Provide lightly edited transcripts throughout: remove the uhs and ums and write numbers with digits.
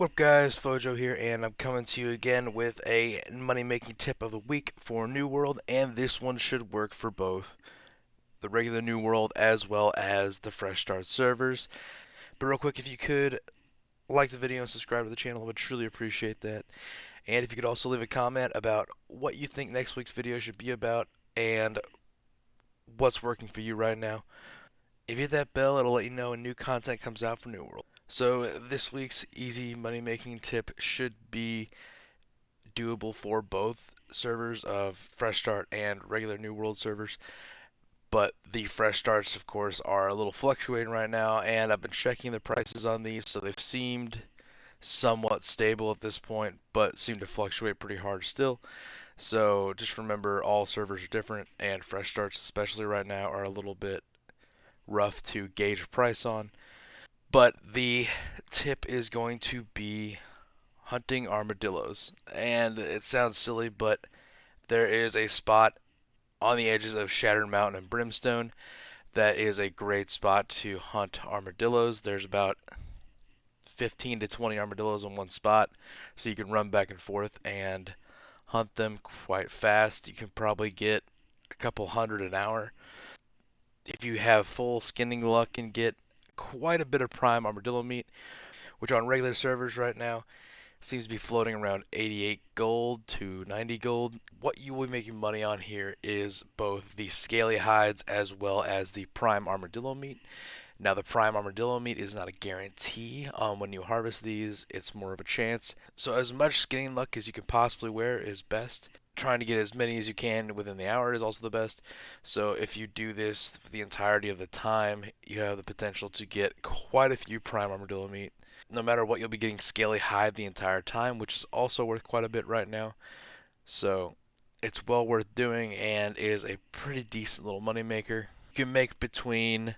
What up guys, Fojo here, and I'm coming to you again with a money making tip of the week for New World, and this one should work for both the regular New World as well as the Fresh Start servers. But real quick, if you could like the video and subscribe to the channel, I would truly appreciate that. And if you could also leave a comment about what you think next week's video should be about and what's working for you right now. If you hit that bell, it'll let you know when new content comes out for New World. So this week's easy money making tip should be doable for both servers of Fresh Start and regular New World servers. But the Fresh Starts, of course, are a little fluctuating right now, and I've been checking the prices on these, so they've seemed somewhat stable at this point, but seem to fluctuate pretty hard still. So just remember, all servers are different, and Fresh Starts, especially right now, are a little bit rough to gauge price on. But the tip is going to be hunting armadillos. And it sounds silly, but there is a spot on the edges of Shattered Mountain and Brimstone that is a great spot to hunt armadillos. There's about 15 to 20 armadillos in one spot, so you can run back and forth and hunt them quite fast. You can probably get a couple hundred an hour. If you have full skinning luck, and get quite a bit of prime armadillo meat, which on regular servers right now seems to be floating around 88 gold to 90 gold. What you will be making money on here is both the scaly hides as well as the prime armadillo meat. Now the prime armadillo meat is not a guarantee. When you harvest these, it's more of a chance. So as much skinning luck as you can possibly wear is best. Trying to get as many as you can within the hour is also the best. So if you do this for the entirety of the time, you have the potential to get quite a few prime armadillo meat. No matter what, you'll be getting scaly hide the entire time, which is also worth quite a bit right now. So it's well worth doing and is a pretty decent little money maker. You can make between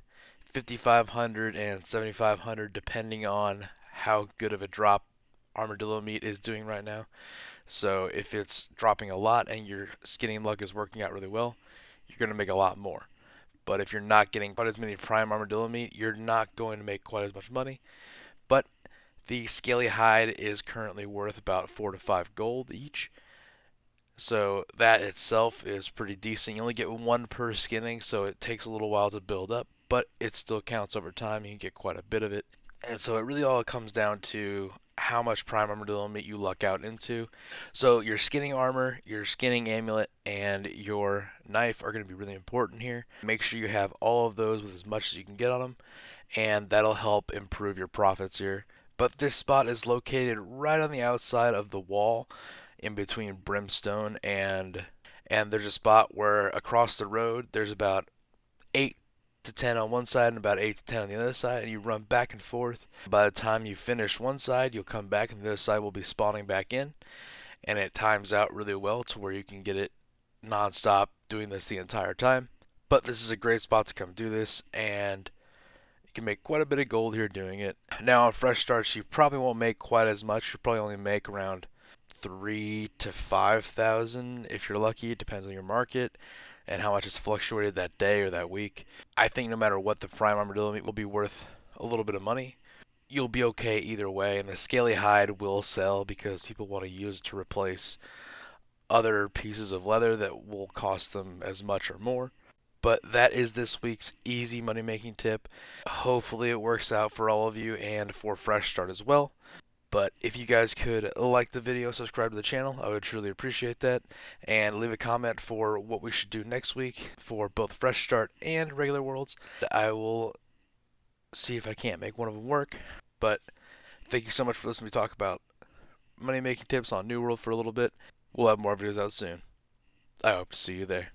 5,500 and 7,500 depending on how good of a drop armadillo meat is doing right now. So if it's dropping a lot and your skinning luck is working out really well, you're going to make a lot more. But if you're not getting quite as many prime armadillo meat, you're not going to make quite as much money. But the scaly hide is currently worth about 4 to 5 gold each. So that itself is pretty decent. You only get one per skinning, so it takes a little while to build up, but it still counts over time. You can get quite a bit of it. And so it really all comes down to how much prime armadillo meat you luck out into. So your skinning armor, your skinning amulet, and your knife are going to be really important here. Make sure you have all of those with as much as you can get on them, and that'll help improve your profits here. But this spot is located right on the outside of the wall in between Brimstone and there's a spot where across the road there's about 8 to 10 on one side and about 8 to 10 on the other side, and you run back and forth. By the time you finish one side, you'll come back and the other side will be spawning back in, and it times out really well to where you can get it non-stop doing this the entire time. But this is a great spot to come do this, and you can make quite a bit of gold here doing it. Now on fresh starts, you probably won't make quite as much. You'll probably only make around 3 to 5,000 if you're lucky. It depends on your market and how much it's fluctuated that day or that week. I think no matter what, the prime armadillo meat will be worth a little bit of money. You'll be okay either way, and the scaly hide will sell because people want to use it to replace other pieces of leather that will cost them as much or more. But that is this week's easy money making tip. Hopefully it works out for all of you and for Fresh Start as well. But if you guys could like the video, subscribe to the channel, I would truly appreciate that. And leave a comment for what we should do next week for both Fresh Start and regular worlds. I will see if I can't make one of them work. But thank you so much for listening to me talk about money making tips on New World for a little bit. We'll have more videos out soon. I hope to see you there.